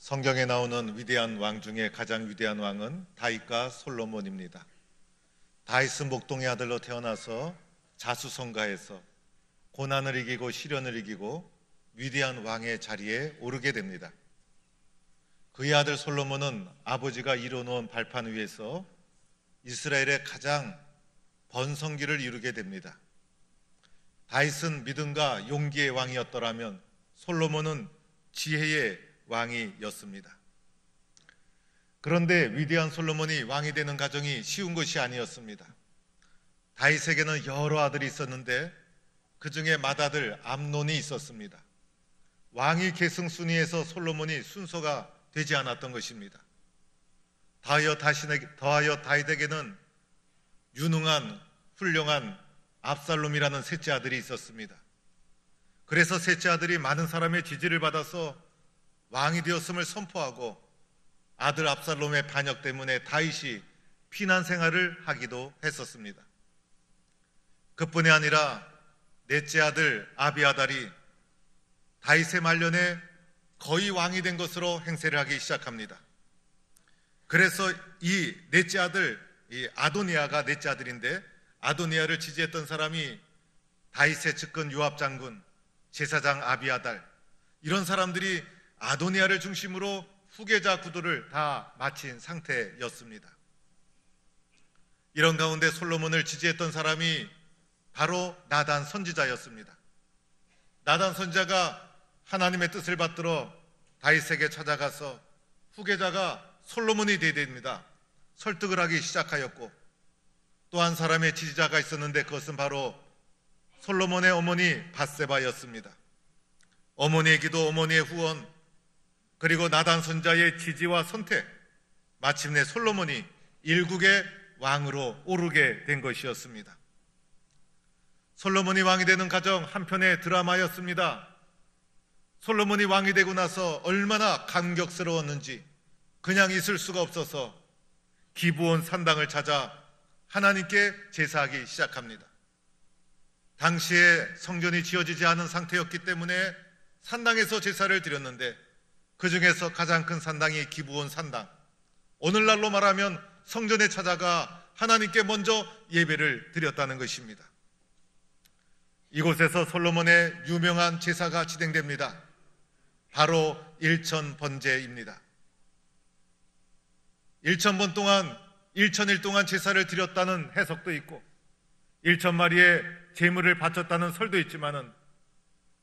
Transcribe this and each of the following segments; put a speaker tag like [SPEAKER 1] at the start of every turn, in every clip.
[SPEAKER 1] 성경에 나오는 위대한 왕 중에 가장 위대한 왕은 다윗과 솔로몬입니다. 다윗은 목동의 아들로 태어나서 자수성가해서 고난을 이기고 시련을 이기고 위대한 왕의 자리에 오르게 됩니다. 그의 아들 솔로몬은 아버지가 이뤄놓은 발판 위에서 이스라엘의 가장 번성기를 이루게 됩니다. 다윗은 믿음과 용기의 왕이었더라면 솔로몬은 지혜의 왕이었습니다. 그런데 위대한 솔로몬이 왕이 되는 과정이 쉬운 것이 아니었습니다. 다윗에게는 여러 아들이 있었는데 그 중에 맏아들 암논이 있었습니다. 왕위 계승 순위에서 솔로몬이 순서가 되지 않았던 것입니다. 더하여 다윗에게는 유능한 훌륭한 압살롬이라는 셋째 아들이 있었습니다. 그래서 셋째 아들이 많은 사람의 지지를 받아서 왕이 되었음을 선포하고 아들 압살롬의 반역 때문에 다윗이 피난 생활을 하기도 했었습니다. 그뿐이 아니라 넷째 아들 아비아달이 다윗의 말년에 거의 왕이 된 것으로 행세를 하기 시작합니다. 그래서 이 넷째 아들, 이 아도니아가 넷째 아들인데 아도니아를 지지했던 사람이 다윗의 측근 요압 장군, 제사장 아비아달, 이런 사람들이 아도니아를 중심으로 후계자 구도를 다 마친 상태였습니다. 이런 가운데 솔로몬을 지지했던 사람이 바로 나단 선지자였습니다. 나단 선지자가 하나님의 뜻을 받들어 다윗에게 찾아가서 후계자가 솔로몬이 되어야 됩니다. 설득을 하기 시작하였고, 또 한 사람의 지지자가 있었는데 그것은 바로 솔로몬의 어머니 밧세바였습니다. 어머니의 기도, 어머니의 후원, 그리고 나단 선지자의 지지와 선택, 마침내 솔로몬이 일국의 왕으로 오르게 된 것이었습니다. 솔로몬이 왕이 되는 과정 한편의 드라마였습니다. 솔로몬이 왕이 되고 나서 얼마나 감격스러웠는지 그냥 있을 수가 없어서 기브온 산당을 찾아 하나님께 제사하기 시작합니다. 당시에 성전이 지어지지 않은 상태였기 때문에 산당에서 제사를 드렸는데 그 중에서 가장 큰 산당이 기브온 산당, 오늘날로 말하면 성전에 찾아가 하나님께 먼저 예배를 드렸다는 것입니다. 이곳에서 솔로몬의 유명한 제사가 진행됩니다. 바로 일천번제입니다. 1000번 동안 1000일 동안 제사를 드렸다는 해석도 있고 1000마리의 제물을 바쳤다는 설도 있지만은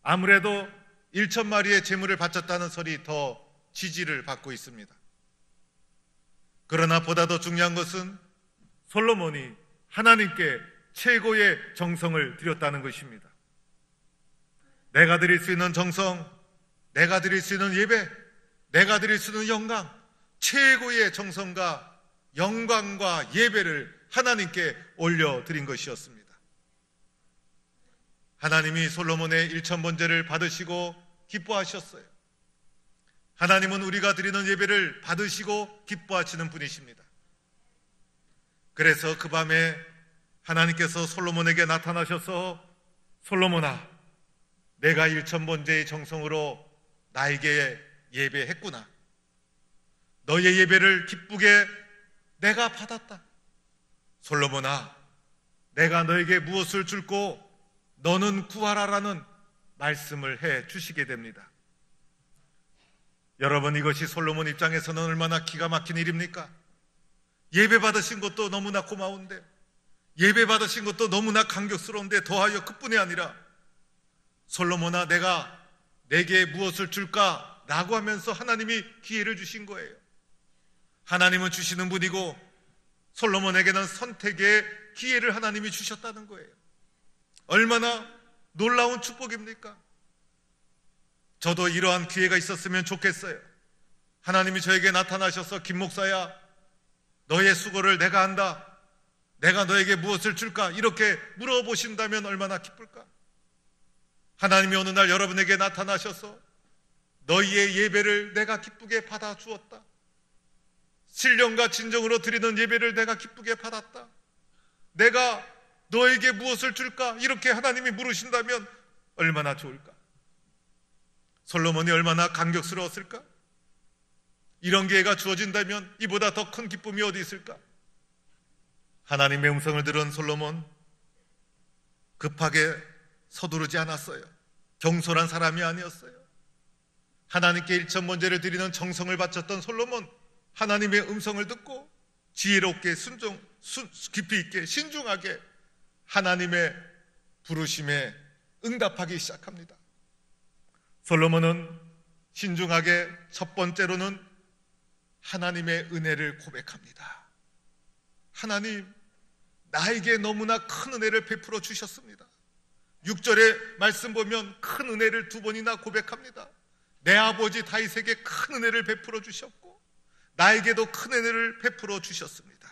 [SPEAKER 1] 아무래도 1000마리의 제물을 바쳤다는 설이 더 지지를 받고 있습니다. 그러나 보다 더 중요한 것은 솔로몬이 하나님께 최고의 정성을 드렸다는 것입니다. 내가 드릴 수 있는 정성, 내가 드릴 수 있는 예배, 내가 드릴 수 있는 영광, 최고의 정성과 영광과 예배를 하나님께 올려드린 것이었습니다. 하나님이 솔로몬의 1000번제를 받으시고 기뻐하셨어요. 하나님은 우리가 드리는 예배를 받으시고 기뻐하시는 분이십니다. 그래서 그 밤에 하나님께서 솔로몬에게 나타나셔서 솔로몬아, 내가 1000번제의 정성으로 나에게 예배했구나. 너의 예배를 기쁘게 내가 받았다. 솔로몬아, 내가 너에게 무엇을 줄고 너는 구하라라는 말씀을 해 주시게 됩니다. 여러분, 이것이 솔로몬 입장에서는 얼마나 기가 막힌 일입니까? 예배 받으신 것도 너무나 고마운데, 예배 받으신 것도 너무나 감격스러운데, 더하여 그뿐이 아니라 솔로몬아, 내가 내게 무엇을 줄까? 라고 하면서 하나님이 기회를 주신 거예요. 하나님은 주시는 분이고 솔로몬에게는 선택의 기회를 하나님이 주셨다는 거예요. 얼마나 놀라운 축복입니까? 저도 이러한 기회가 있었으면 좋겠어요. 하나님이 저에게 나타나셔서 김 목사야, 너의 수고를 내가 안다, 내가 너에게 무엇을 줄까? 이렇게 물어보신다면 얼마나 기쁠까? 하나님이 어느 날 여러분에게 나타나셔서 너희의 예배를 내가 기쁘게 받아 주었다, 신령과 진정으로 드리는 예배를 내가 기쁘게 받았다, 내가 너에게 무엇을 줄까? 이렇게 하나님이 물으신다면 얼마나 좋을까? 솔로몬이 얼마나 감격스러웠을까? 이런 기회가 주어진다면 이보다 더 큰 기쁨이 어디 있을까? 하나님의 음성을 들은 솔로몬, 급하게 서두르지 않았어요. 경솔한 사람이 아니었어요. 하나님께 일천번제를 드리는 정성을 바쳤던 솔로몬, 하나님의 음성을 듣고 지혜롭게 깊이 있게 신중하게 하나님의 부르심에 응답하기 시작합니다. 솔로몬은 신중하게 첫 번째로는 하나님의 은혜를 고백합니다. 하나님, 나에게 너무나 큰 은혜를 베풀어 주셨습니다. 6절의 말씀 보면 큰 은혜를 2번이나 고백합니다. 내 아버지 다윗에게 큰 은혜를 베풀어 주셨고 나에게도 큰 은혜를 베풀어 주셨습니다.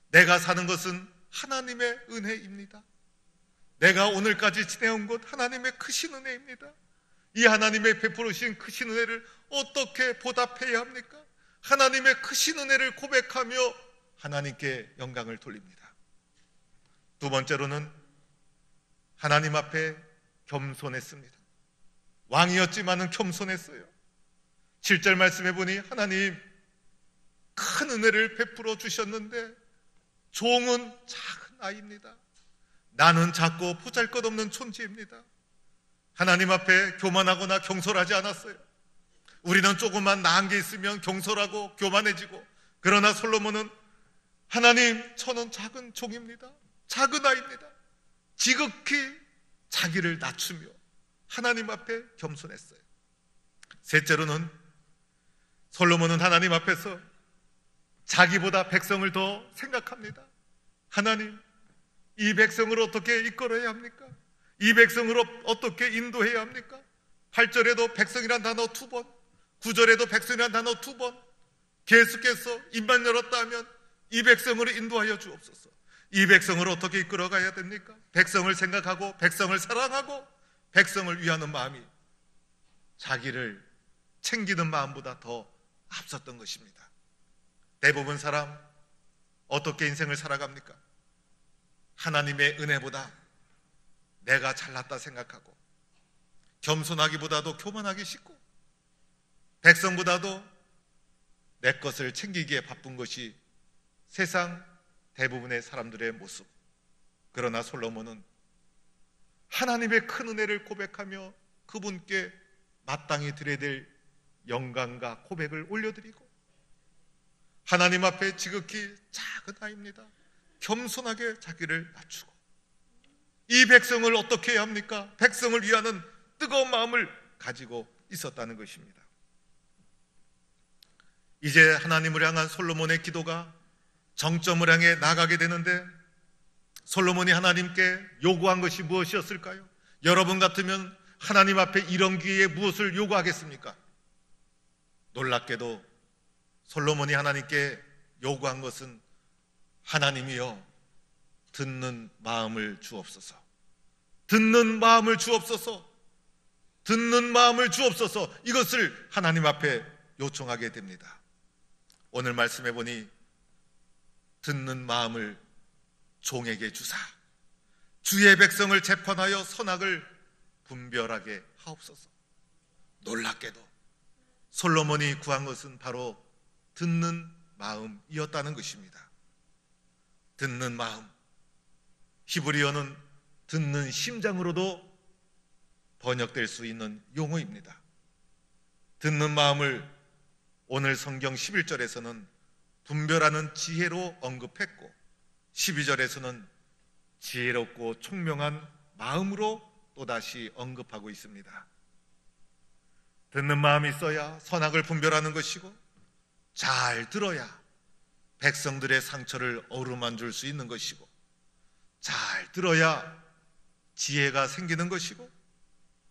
[SPEAKER 1] 내가 사는 것은 하나님의 은혜입니다. 내가 오늘까지 지내온 것 하나님의 크신 은혜입니다. 이 하나님의 베풀으신 크신 은혜를 어떻게 보답해야 합니까? 하나님의 크신 은혜를 고백하며 하나님께 영광을 돌립니다. 2번째로는 하나님 앞에 겸손했습니다. 왕이었지만은 겸손했어요. 7절 말씀해 보니 하나님 큰 은혜를 베풀어 주셨는데 종은 작은 아이입니다. 나는 작고 보잘것없는 존재입니다. 하나님 앞에 교만하거나 경솔하지 않았어요. 우리는 조금만 나은 게 있으면 경솔하고 교만해지고, 그러나 솔로몬은 하나님, 저는 작은 종입니다. 작은 아이입니다. 지극히 자기를 낮추며 하나님 앞에 겸손했어요. 셋째로는 솔로몬은 하나님 앞에서 자기보다 백성을 더 생각합니다. 하나님, 이 백성을 어떻게 이끌어야 합니까? 이 백성을 어떻게 인도해야 합니까? 8절에도 백성이란 단어 2번, 9절에도 백성이란 단어 2번, 계속해서 입만 열었다 하면 이 백성을 인도하여 주옵소서. 이 백성을 어떻게 이끌어가야 됩니까? 백성을 생각하고 백성을 사랑하고 백성을 위하는 마음이 자기를 챙기는 마음보다 더 앞섰던 것입니다. 대부분 사람 어떻게 인생을 살아갑니까? 하나님의 은혜보다 내가 잘났다 생각하고, 겸손하기보다도 교만하기 쉽고, 백성보다도 내 것을 챙기기에 바쁜 것이 세상 대부분의 사람들의 모습. 그러나 솔로몬은 하나님의 큰 은혜를 고백하며 그분께 마땅히 드려야 될 영광과 고백을 올려드리고, 하나님 앞에 지극히 작은 아이입니다. 겸손하게 자기를 낮추고, 이 백성을 어떻게 해야 합니까? 백성을 위하는 뜨거운 마음을 가지고 있었다는 것입니다. 이제 하나님을 향한 솔로몬의 기도가 정점을 향해 나가게 되는데, 솔로몬이 하나님께 요구한 것이 무엇이었을까요? 여러분 같으면 하나님 앞에 이런 기회에 무엇을 요구하겠습니까? 놀랍게도 솔로몬이 하나님께 요구한 것은 하나님이여, 듣는 마음을 주옵소서. 듣는 마음을 주옵소서. 듣는 마음을 주옵소서. 이것을 하나님 앞에 요청하게 됩니다. 오늘 말씀해 보니 듣는 마음을 종에게 주사 주의 백성을 재판하여 선악을 분별하게 하옵소서. 놀랍게도 솔로몬이 구한 것은 바로 듣는 마음이었다는 것입니다. 듣는 마음, 히브리어는 듣는 심장으로도 번역될 수 있는 용어입니다. 듣는 마음을 오늘 성경 11절에서는 분별하는 지혜로 언급했고, 12절에서는 지혜롭고 총명한 마음으로 또다시 언급하고 있습니다. 듣는 마음이 있어야 선악을 분별하는 것이고, 잘 들어야 백성들의 상처를 어루만질 수 있는 것이고, 잘 들어야 지혜가 생기는 것이고,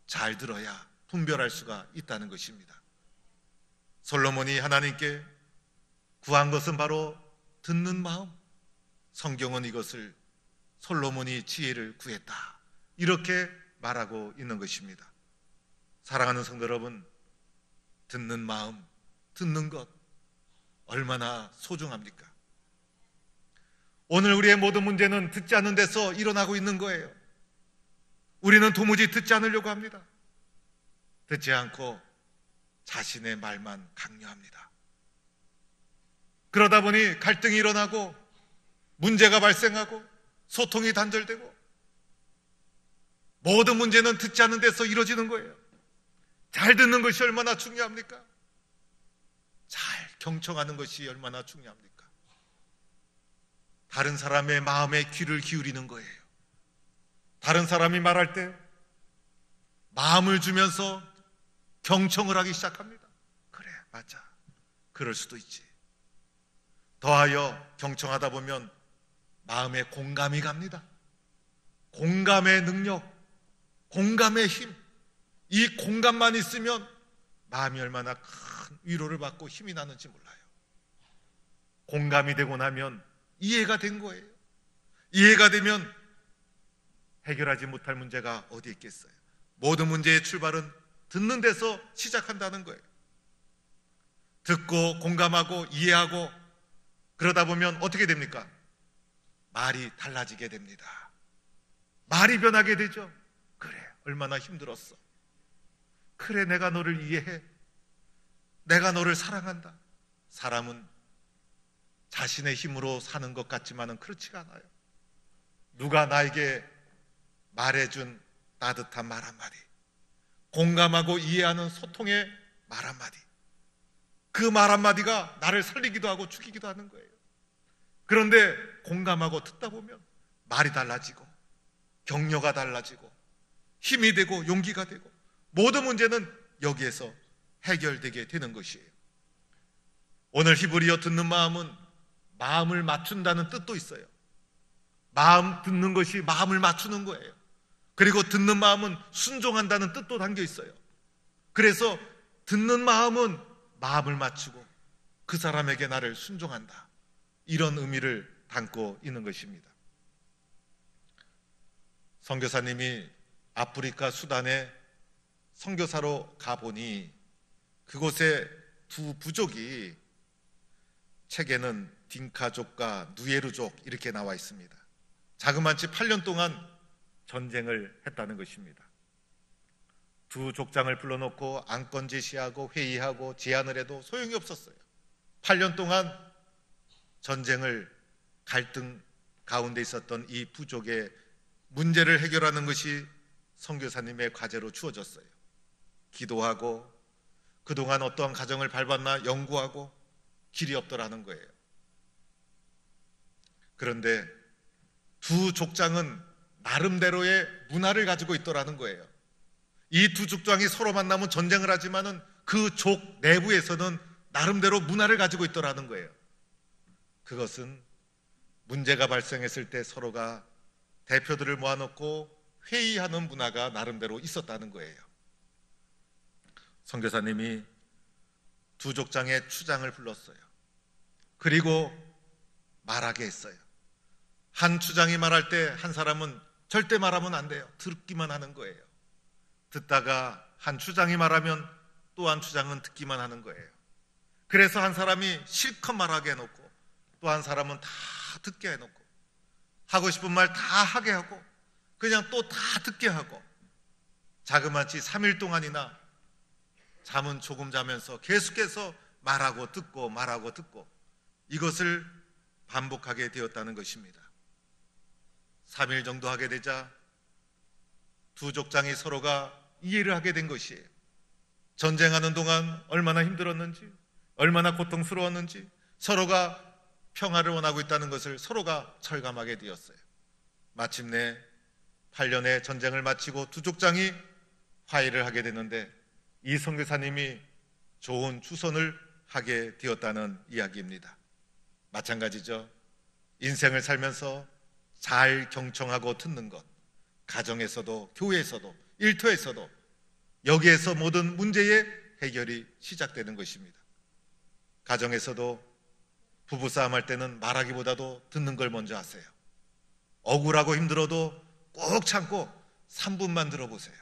[SPEAKER 1] 잘 들어야 분별할 수가 있다는 것입니다. 솔로몬이 하나님께 구한 것은 바로 듣는 마음. 성경은 이것을 솔로몬이 지혜를 구했다, 이렇게 말하고 있는 것입니다. 사랑하는 성도 여러분, 듣는 마음, 듣는 것 얼마나 소중합니까? 오늘 우리의 모든 문제는 듣지 않는 데서 일어나고 있는 거예요. 우리는 도무지 듣지 않으려고 합니다. 듣지 않고 자신의 말만 강요합니다. 그러다 보니 갈등이 일어나고 문제가 발생하고 소통이 단절되고 모든 문제는 듣지 않는 데서 이루어지는 거예요. 잘 듣는 것이 얼마나 중요합니까? 잘 경청하는 것이 얼마나 중요합니까? 다른 사람의 마음에 귀를 기울이는 거예요. 다른 사람이 말할 때 마음을 주면서 경청을 하기 시작합니다. 그래, 맞아. 그럴 수도 있지. 더하여 경청하다 보면 마음에 공감이 갑니다. 공감의 능력, 공감의 힘, 이 공감만 있으면 마음이 얼마나 큰 위로를 받고 힘이 나는지 몰라요. 공감이 되고 나면 이해가 된 거예요. 이해가 되면 해결하지 못할 문제가 어디 있겠어요. 모든 문제의 출발은 듣는 데서 시작한다는 거예요. 듣고 공감하고 이해하고 그러다 보면 어떻게 됩니까? 말이 달라지게 됩니다. 말이 변하게 되죠. 그래, 얼마나 힘들었어. 그래, 내가 너를 이해해. 내가 너를 사랑한다. 사람은 자신의 힘으로 사는 것 같지만은 그렇지가 않아요. 누가 나에게 말해준 따뜻한 말 한마디, 공감하고 이해하는 소통의 말 한마디, 그 말 한마디가 나를 살리기도 하고 죽이기도 하는 거예요. 그런데 공감하고 듣다 보면 말이 달라지고 격려가 달라지고 힘이 되고 용기가 되고 모든 문제는 여기에서 해결되게 되는 것이에요. 오늘 히브리어 듣는 마음은 마음을 맞춘다는 뜻도 있어요. 마음 듣는 것이 마음을 맞추는 거예요. 그리고 듣는 마음은 순종한다는 뜻도 담겨 있어요. 그래서 듣는 마음은 마음을 맞추고 그 사람에게 나를 순종한다, 이런 의미를 담고 있는 것입니다. 선교사님이 아프리카 수단에 선교사로 가보니 그곳에 두 부족이, 책에는 딩카족과 누에르족 이렇게 나와 있습니다. 자그마치 8년 동안 전쟁을 했다는 것입니다. 두 족장을 불러놓고 안건 제시하고 회의하고 제안을 해도 소용이 없었어요. 8년 동안 전쟁을, 갈등 가운데 있었던 이 부족의 문제를 해결하는 것이 선교사님의 과제로 주어졌어요. 기도하고 그동안 어떠한 가정을 밟았나 연구하고 길이 없더라는 거예요. 그런데 두 족장은 나름대로의 문화를 가지고 있더라는 거예요. 이 두 족장이 서로 만나면 전쟁을 하지만은 그 족 내부에서는 나름대로 문화를 가지고 있더라는 거예요. 그것은 문제가 발생했을 때 서로가 대표들을 모아놓고 회의하는 문화가 나름대로 있었다는 거예요. 선교사님이 두 족장의 추장을 불렀어요. 그리고 말하게 했어요. 한 추장이 말할 때 한 사람은 절대 말하면 안 돼요. 듣기만 하는 거예요. 듣다가 한 추장이 말하면 또 한 추장은 듣기만 하는 거예요. 그래서 한 사람이 실컷 말하게 해놓고 또 한 사람은 다 듣게 해놓고 하고 싶은 말 다 하게 하고 그냥 또 다 듣게 하고 자그마치 3일 동안이나 잠은 조금 자면서 계속해서 말하고 듣고 말하고 듣고 이것을 반복하게 되었다는 것입니다. 3일 정도 하게 되자 두 족장이 서로가 이해를 하게 된 것이에요. 전쟁하는 동안 얼마나 힘들었는지, 얼마나 고통스러웠는지, 서로가 평화를 원하고 있다는 것을 서로가 철감하게 되었어요. 마침내 8년의 전쟁을 마치고 두 족장이 화해를 하게 됐는데 이 선교사님이 좋은 추선을 하게 되었다는 이야기입니다. 마찬가지죠. 인생을 살면서 잘 경청하고 듣는 것, 가정에서도 교회에서도 일터에서도 여기에서 모든 문제의 해결이 시작되는 것입니다. 가정에서도 부부싸움 할 때는 말하기보다도 듣는 걸 먼저 하세요. 억울하고 힘들어도 꼭 참고 3분만 들어보세요.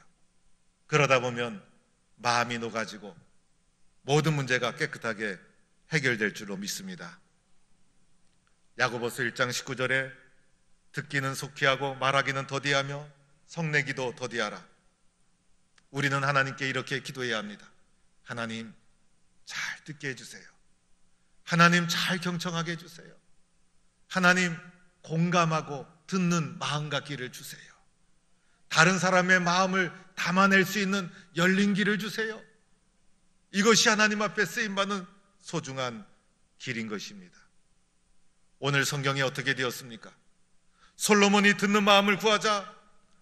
[SPEAKER 1] 그러다 보면 마음이 녹아지고 모든 문제가 깨끗하게 해결될 줄로 믿습니다. 야고보서 1장 19절에 듣기는 속히 하고 말하기는 더디하며 성내기도 더디하라. 우리는 하나님께 이렇게 기도해야 합니다. 하나님 잘 듣게 해주세요. 하나님 잘 경청하게 해주세요. 하나님 공감하고 듣는 마음 갖기를 주세요. 다른 사람의 마음을 담아낼 수 있는 열린 길을 주세요. 이것이 하나님 앞에 쓰임받는 소중한 길인 것입니다. 오늘 성경에 어떻게 되었습니까? 솔로몬이 듣는 마음을 구하자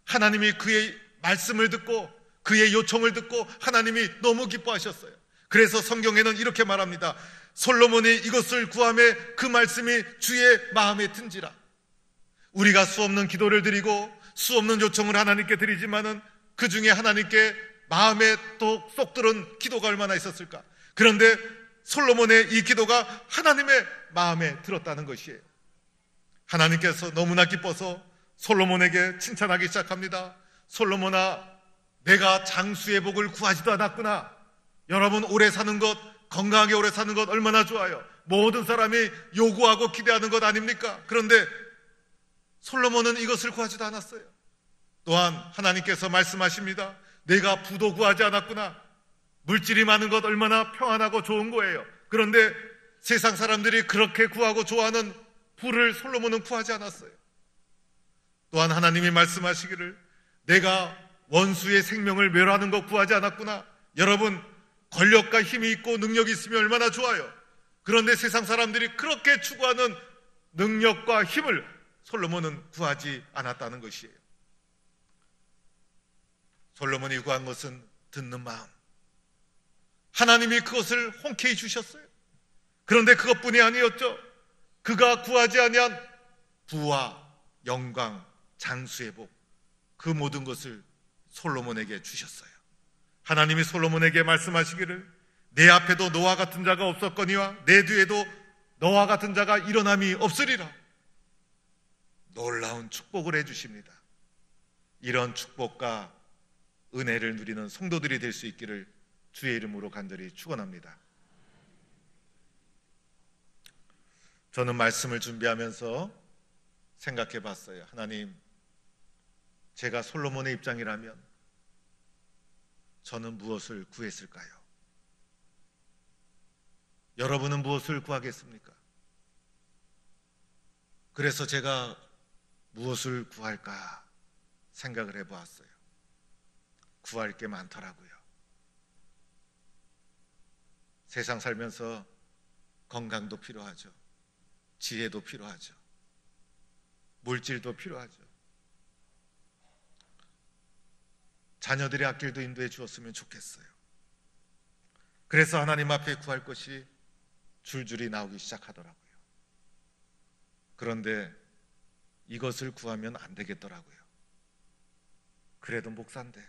[SPEAKER 1] 하나님이 그의 말씀을 듣고 그의 요청을 듣고 하나님이 너무 기뻐하셨어요. 그래서 성경에는 이렇게 말합니다. 솔로몬이 이것을 구하매 그 말씀이 주의 마음에 든지라. 우리가 수없는 기도를 드리고 수없는 요청을 하나님께 드리지만은 그 중에 하나님께 마음에 또 쏙 들은 기도가 얼마나 있었을까? 그런데 솔로몬의 이 기도가 하나님의 마음에 들었다는 것이에요. 하나님께서 너무나 기뻐서 솔로몬에게 칭찬하기 시작합니다. 솔로몬아, 내가 장수의 복을 구하지도 않았구나. 여러분, 오래 사는 것, 건강하게 오래 사는 것 얼마나 좋아요. 모든 사람이 요구하고 기대하는 것 아닙니까? 그런데 솔로몬은 이것을 구하지도 않았어요. 또한 하나님께서 말씀하십니다. 내가 부도 구하지 않았구나. 물질이 많은 것 얼마나 평안하고 좋은 거예요. 그런데 세상 사람들이 그렇게 구하고 좋아하는 부를 솔로몬은 구하지 않았어요. 또한 하나님이 말씀하시기를 내가 원수의 생명을 멸하는 것 구하지 않았구나. 여러분, 권력과 힘이 있고 능력이 있으면 얼마나 좋아요. 그런데 세상 사람들이 그렇게 추구하는 능력과 힘을 솔로몬은 구하지 않았다는 것이에요. 솔로몬이 구한 것은 듣는 마음. 하나님이 그것을 흔쾌히 주셨어요. 그런데 그것뿐이 아니었죠. 그가 구하지 아니한 부와 영광, 장수의 복, 그 모든 것을 솔로몬에게 주셨어요. 하나님이 솔로몬에게 말씀하시기를 내 앞에도 너와 같은 자가 없었거니와 내 뒤에도 너와 같은 자가 일어남이 없으리라. 놀라운 축복을 해주십니다. 이런 축복과 은혜를 누리는 성도들이 될 수 있기를 주의 이름으로 간절히 축원합니다. 저는 말씀을 준비하면서 생각해 봤어요. 하나님, 제가 솔로몬의 입장이라면 저는 무엇을 구했을까요? 여러분은 무엇을 구하겠습니까? 그래서 제가 무엇을 구할까 생각을 해보았어요. 구할 게 많더라고요. 세상 살면서 건강도 필요하죠. 지혜도 필요하죠. 물질도 필요하죠. 자녀들의 앞길도 인도해 주었으면 좋겠어요. 그래서 하나님 앞에 구할 것이 줄줄이 나오기 시작하더라고요. 그런데 이것을 구하면 안 되겠더라고요. 그래도 목사인데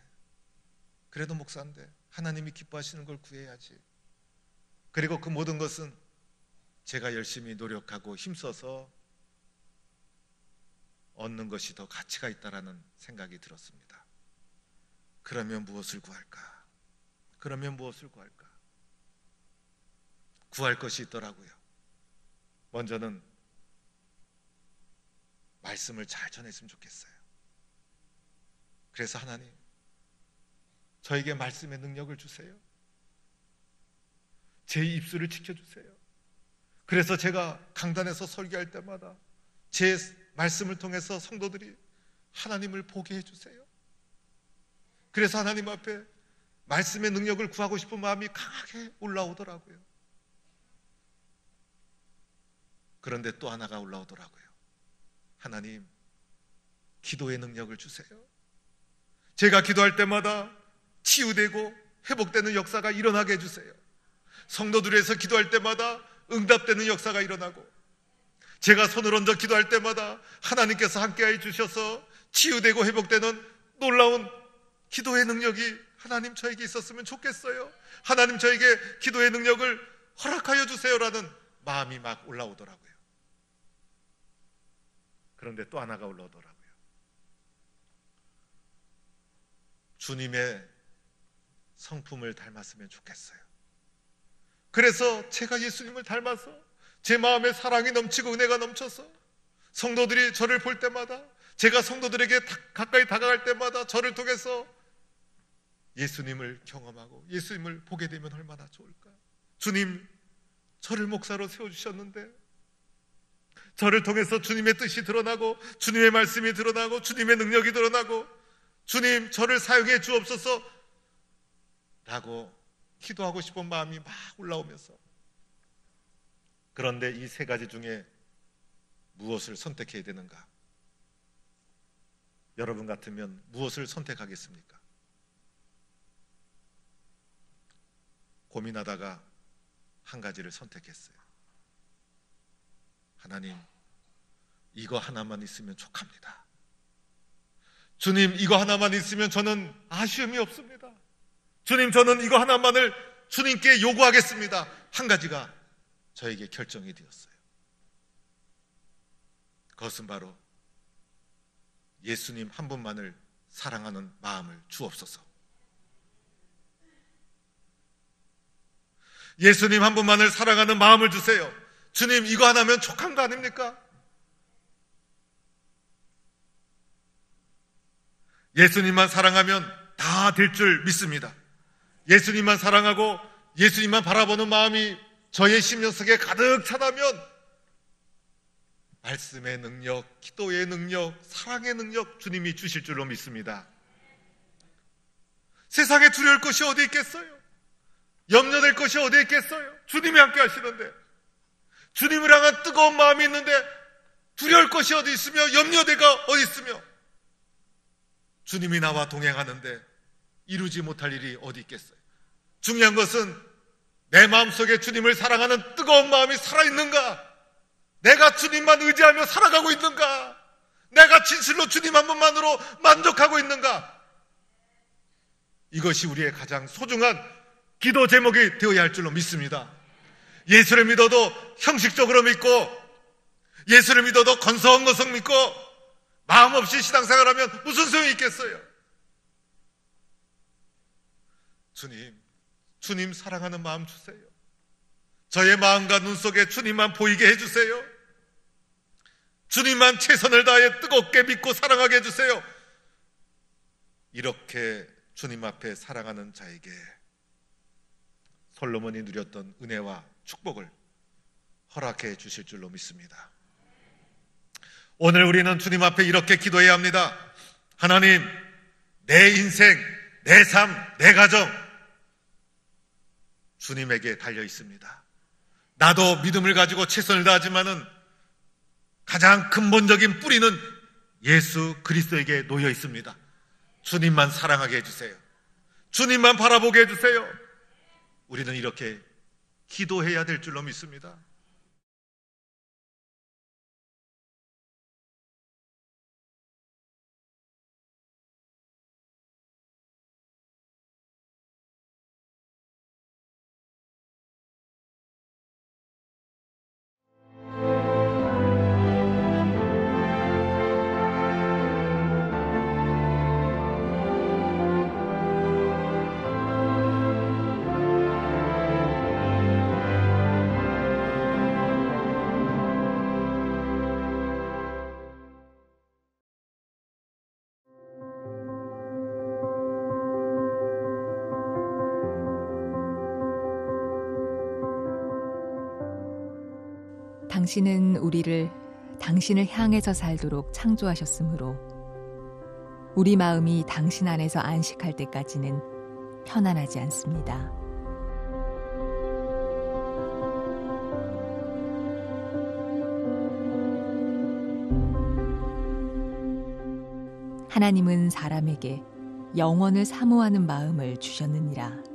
[SPEAKER 1] 하나님이 기뻐하시는 걸 구해야지. 그리고 그 모든 것은 제가 열심히 노력하고 힘써서 얻는 것이 더 가치가 있다라는 생각이 들었습니다. 그러면 무엇을 구할까? 구할 것이 있더라고요. 먼저는 말씀을 잘 전했으면 좋겠어요. 그래서 하나님, 저에게 말씀의 능력을 주세요. 제 입술을 지켜주세요. 그래서 제가 강단에서 설교할 때마다 제 말씀을 통해서 성도들이 하나님을 보게 해주세요. 그래서 하나님 앞에 말씀의 능력을 구하고 싶은 마음이 강하게 올라오더라고요. 그런데 또 하나가 올라오더라고요. 하나님, 기도의 능력을 주세요. 제가 기도할 때마다 치유되고 회복되는 역사가 일어나게 해주세요. 성도들에서 기도할 때마다 응답되는 역사가 일어나고, 제가 손을 얹어 기도할 때마다 하나님께서 함께해 주셔서 치유되고 회복되는 놀라운 기도의 능력이 하나님 저에게 있었으면 좋겠어요. 하나님 저에게 기도의 능력을 허락하여 주세요라는 마음이 막 올라오더라고요. 그런데 또 하나가 올라오더라고요. 주님의 성품을 닮았으면 좋겠어요. 그래서 제가 예수님을 닮아서 제 마음에 사랑이 넘치고 은혜가 넘쳐서 성도들이 저를 볼 때마다, 제가 성도들에게 가까이 다가갈 때마다 저를 통해서 예수님을 경험하고 예수님을 보게 되면 얼마나 좋을까. 주님, 저를 목사로 세워주셨는데 저를 통해서 주님의 뜻이 드러나고 주님의 말씀이 드러나고 주님의 능력이 드러나고 주님, 저를 사용해 주옵소서 라고 기도하고 싶은 마음이 막 올라오면서, 그런데 이 세 가지 중에 무엇을 선택해야 되는가? 여러분 같으면 무엇을 선택하겠습니까? 고민하다가 한 가지를 선택했어요. 하나님, 이거 하나만 있으면 족합니다. 주님, 이거 하나만 있으면 저는 아쉬움이 없습니다. 주님, 저는 이거 하나만을 주님께 요구하겠습니다. 한 가지가 저에게 결정이 되었어요. 그것은 바로 예수님 한 분만을 사랑하는 마음을 주옵소서. 예수님 한 분만을 사랑하는 마음을 주세요. 주님, 이거 하나면 족한 거 아닙니까? 예수님만 사랑하면 다 될 줄 믿습니다. 예수님만 사랑하고 예수님만 바라보는 마음이 저의 심령 속에 가득 차다면 말씀의 능력, 기도의 능력, 사랑의 능력 주님이 주실 줄로 믿습니다. 세상에 두려울 것이 어디 있겠어요? 염려될 것이 어디 있겠어요? 주님이 함께 하시는데, 주님을 향한 뜨거운 마음이 있는데 두려울 것이 어디 있으며 염려대가 어디 있으며 주님이 나와 동행하는데 이루지 못할 일이 어디 있겠어요? 중요한 것은 내 마음속에 주님을 사랑하는 뜨거운 마음이 살아있는가? 내가 주님만 의지하며 살아가고 있는가? 내가 진실로 주님 한 분만으로 만족하고 있는가? 이것이 우리의 가장 소중한 기도 제목이 되어야 할 줄로 믿습니다. 예수를 믿어도 형식적으로 믿고, 예수를 믿어도 건성건성 믿고 마음 없이 신앙생활하면 무슨 소용이 있겠어요? 주님 사랑하는 마음 주세요. 저의 마음과 눈 속에 주님만 보이게 해주세요. 주님만 최선을 다해 뜨겁게 믿고 사랑하게 해주세요. 이렇게 주님 앞에 사랑하는 자에게 솔로몬이 누렸던 은혜와 축복을 허락해 주실 줄로 믿습니다. 오늘 우리는 주님 앞에 이렇게 기도해야 합니다. 하나님, 내 인생, 내 삶, 내 가정 주님에게 달려 있습니다. 나도 믿음을 가지고 최선을 다하지만은 가장 근본적인 뿌리는 예수 그리스도에게 놓여 있습니다. 주님만 사랑하게 해주세요. 주님만 바라보게 해주세요. 우리는 이렇게 기도해야 될 줄로 믿습니다.
[SPEAKER 2] 당신은 우리를 당신을 향해서 살도록 창조하셨으므로 우리 마음이 당신 안에서 안식할 때까지는 편안하지 않습니다. 하나님은 사람에게 영원을 사모하는 마음을 주셨느니라.